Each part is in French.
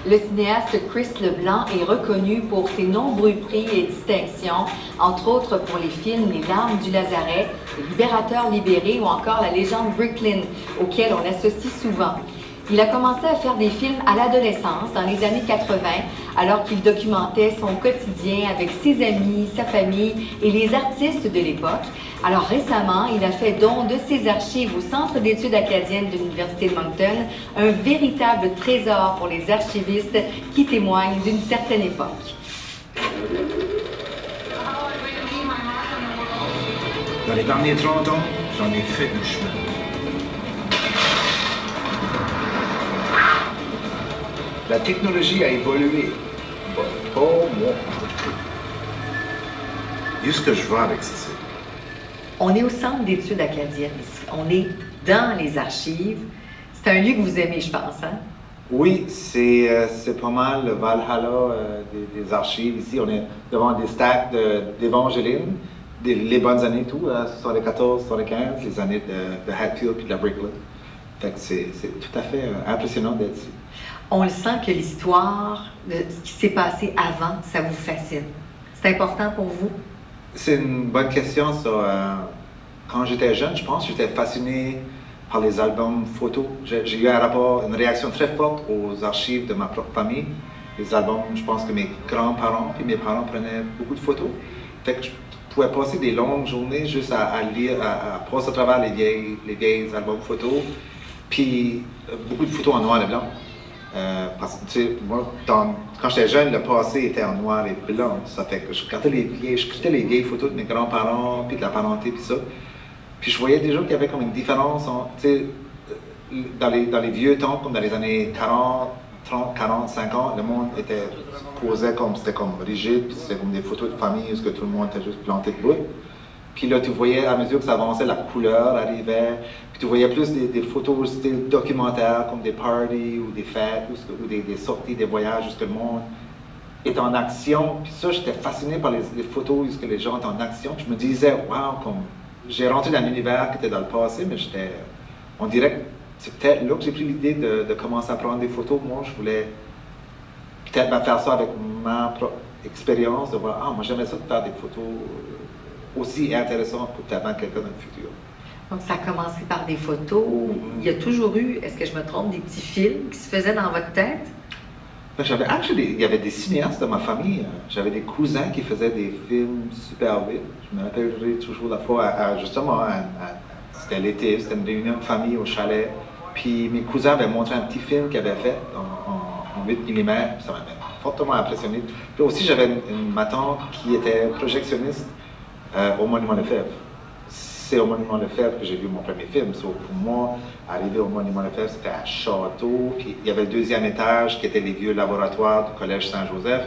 Le cinéaste Chris Leblanc est reconnu pour ses nombreux prix et distinctions, entre autres pour les films Les Larmes du Lazaret, Les Libérateurs libérés ou encore La légende Brooklyn, auxquels on l'associe souvent. Il a commencé à faire des films à l'adolescence, dans les années 80, alors qu'il documentait son quotidien avec ses amis, sa famille et les artistes de l'époque. Alors récemment, il a fait don de ses archives au Centre d'études acadiennes de l'Université de Moncton, un véritable trésor pour les archivistes qui témoignent d'une certaine époque. Dans les derniers 30 ans, j'en ai fait un chemin. La technologie a évolué. Pas moi. Juste ce que je vois avec ça. On est au Centre d'études acadiennes ici. On est dans les archives. C'est un lieu que vous aimez, je pense, hein? Oui, c'est pas mal le Valhalla des archives. Ici, on est devant des stacks d'Évangeline, les bonnes années, tout, 74, 75, les années de Hatfield puis de la Brooklyn. Fait que c'est tout à fait impressionnant d'être ici. On le sent que l'histoire de ce qui s'est passé avant, ça vous fascine. C'est important pour vous? C'est une bonne question, ça. Quand j'étais jeune, je pense, j'étais fasciné par les albums photos. J'ai eu un rapport, une réaction très forte aux archives de ma propre famille. Les albums, je pense que mes grands-parents puis mes parents prenaient beaucoup de photos. Fait que je pouvais passer des longues journées juste à lire, à passer à travers les vieilles albums photos. Puis beaucoup de photos en noir et blanc. Parce que, tu sais, moi, quand j'étais jeune, le passé était en noir et blanc. Ça fait que je regardais je quittais les vieilles photos de mes grands-parents, puis de la parenté, puis ça. Puis je voyais déjà qu'il y avait comme une différence, tu sais, dans les vieux temps, comme dans les années 40, 30, 40, 50, le monde était posé comme, c'était comme rigide, puis c'était comme des photos de famille où tout le monde était juste planté de bout. Puis là, tu voyais, à mesure que ça avançait, la couleur arrivait. Puis tu voyais plus des photos style documentaire, comme des parties ou des fêtes, ou des sorties, des voyages, où le monde est en action. Puis ça, j'étais fasciné par les photos où les gens étaient en action. Puis je me disais, wow, comme j'ai rentré dans l'univers qui était dans le passé, mais on dirait que c'est peut-être là que j'ai pris l'idée de commencer à prendre des photos. Moi, je voulais peut-être faire ça avec ma propre expérience, de voir, moi j'aimerais ça de faire des photos aussi intéressant pour peut-être quelqu'un dans le futur. Donc, ça a commencé par des photos. Il y a toujours eu, est-ce que je me trompe, des petits films qui se faisaient dans votre tête? Il y avait des cinéastes de ma famille. J'avais des cousins qui faisaient des films super vite. Je me rappellerai toujours la fois, c'était l'été, c'était une réunion de famille au chalet. Puis mes cousins avaient montré un petit film qu'ils avaient fait en 8 mm. Ça m'avait fortement impressionné. Puis aussi, j'avais ma tante qui était projectionniste au Monument Lefebvre. C'est au Monument Lefebvre que j'ai vu mon premier film. Pour moi, arriver au Monument Lefebvre, c'était un château. Puis il y avait le deuxième étage qui était les vieux laboratoires du Collège Saint-Joseph.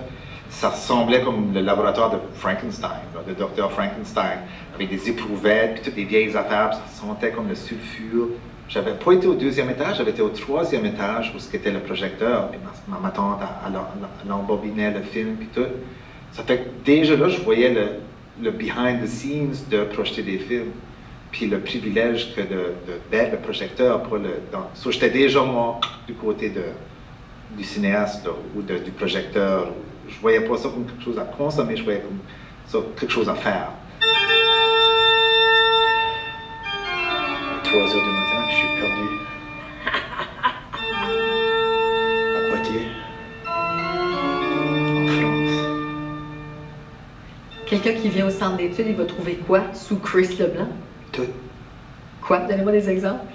Ça ressemblait comme le laboratoire de Frankenstein, le docteur Frankenstein, avec des éprouvettes, puis toutes les vieilles affaires, puis ça sentait comme le sulfure. J'avais pas été au deuxième étage, j'avais été au troisième étage où c'était le projecteur. Puis ma tante, elle embobinait le film, puis tout. Ça fait que déjà là, je voyais le behind the scenes de projeter des films, puis le privilège que d'être le projecteur pour so, j'étais déjà moi du côté du cinéaste là, ou du projecteur. Je voyais pas ça comme quelque chose à consommer, je voyais comme ça quelque chose à faire. À 3 heures du matin, je suis perdu. À Poitiers. Quelqu'un qui vient au centre d'études, il va trouver quoi sous Chris Leblanc? Tout. Quoi? Donnez-moi des exemples.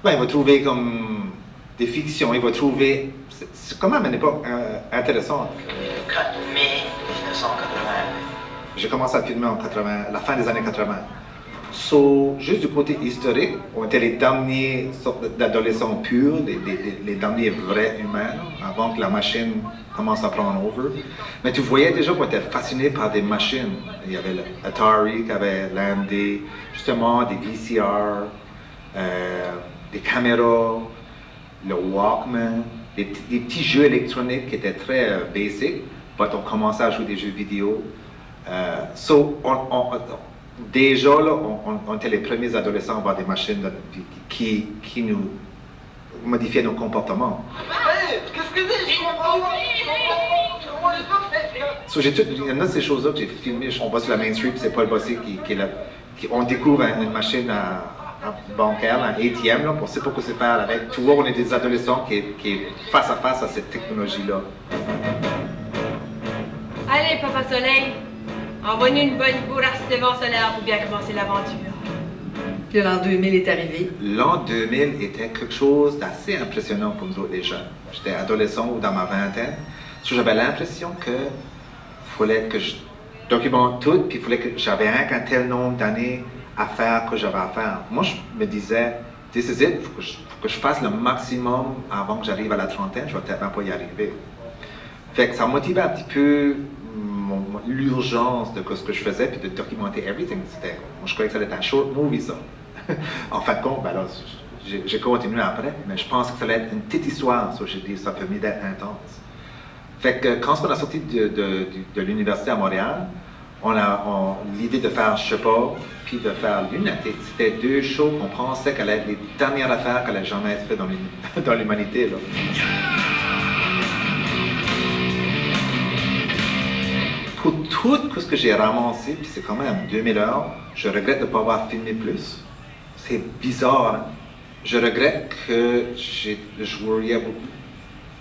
Ben, il va trouver comme des fictions, il va trouver... C'est quand même une époque intéressante. Le 4 mai 1980. J'ai commencé à filmer en 80, la fin des années 80. So, juste du côté historique, on était les derniers sortes d'adolescents purs, les derniers vrais humains, avant que la machine commence à prendre over. Mais tu voyais déjà qu'on était fasciné par des machines. Il y avait l'Atari qui avait landé, justement des VCR, des caméras, le Walkman, des petits jeux électroniques qui étaient très basic, mais on commençait à jouer des jeux vidéo. Déjà, là, on était les premiers adolescents à avoir des machines qui nous modifiaient nos comportements. Hey, qu'est-ce So, il y en a de ces choses-là que j'ai filmées. On va sur la Main Street, c'est Paul Bossé qui est là. On découvre une machine bancaire, un ATM, là, on ne sait pas quoi se faire avec. Tu vois, on est des adolescents qui est face à face à cette technologie-là. Allez, Papa Soleil, envoie-nous une bonne bourrasse de vent solaire pour bien commencer l'aventure. Puis l'an 2000 est arrivé. L'an 2000 était quelque chose d'assez impressionnant pour nous autres, les jeunes. J'étais adolescent ou dans ma vingtaine. J'avais l'impression que fallait que je documente tout, puis il fallait que j'avais rien qu'un tel nombre d'années à faire que j'avais à faire. Moi, je me disais, this is it, il faut que je fasse le maximum avant que j'arrive à la trentaine, je vais peut-être même pas y arriver. Fait que ça motivait un petit peu l'urgence de ce que je faisais, puis de documenter everything. Moi, je croyais que ça allait être un short movie, ça. En fin de compte, ben là, j'ai continué après, mais je pense que ça allait être une petite histoire, ça, j'ai dit, ça permet d'être intense. Fait que quand on a sorti de l'université à Montréal, on a l'idée de faire Chapeau puis de faire Lunatic. C'était deux shows qu'on pensait qu'elle allait être les dernières affaires qu'elle allait jamais être faites dans l'humanité. Pour tout ce que j'ai ramassé, puis c'est quand même 2000 heures, je regrette de ne pas avoir filmé plus. C'est bizarre, hein? Je regrette que je worryais beaucoup,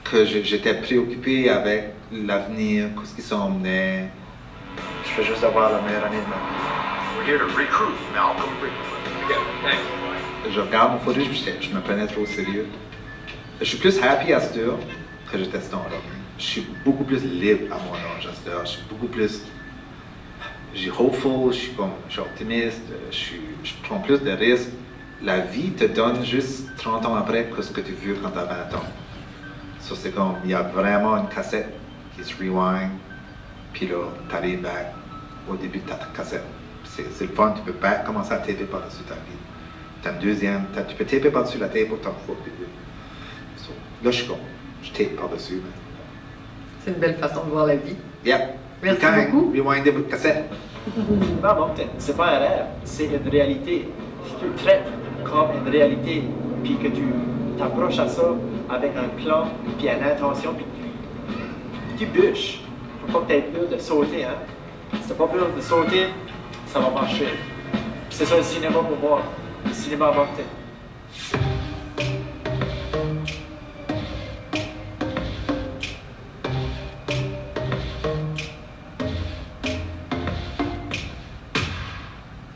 que j'étais préoccupé avec l'avenir, ce qui s'en venait. Je veux juste avoir la meilleure année de ma vie. We're here to recruit Malcolm Rickman. Yeah, thanks. Je regarde mon photo, je me prenais trop au sérieux. Je suis plus happy à cette heure que j'étais à ce temps-là. Je suis beaucoup plus libre à mon âge à cette heure. Je suis beaucoup plus... Je suis hopeful, je suis optimiste, je prends plus de risques. La vie te donne juste 30 ans après que ce que tu veux quand tu as 20 ans. Ça, c'est comme, il y a vraiment une cassette qui se rewind, puis là, tu arrives back au début de ta cassette. C'est le fun, tu peux pas commencer à taper par-dessus ta vie. Tu as une deuxième, tu peux taper par-dessus la tape autant de fois que tu veux. So, là, je suis con, je tape par-dessus. C'est une belle façon de voir la vie. Yeah. Merci Quand beaucoup. Rewindez votre cassette. Non, bon, c'est pas un rêve, c'est une réalité. Si tu le traites comme une réalité, puis que tu t'approches à ça avec un plan, puis une intention, puis tu bûches. Faut pas que tu aies peur de sauter, hein. Si t'as pas peur de sauter, ça va marcher. Puis c'est ça le cinéma pour moi. Le cinéma à volonté.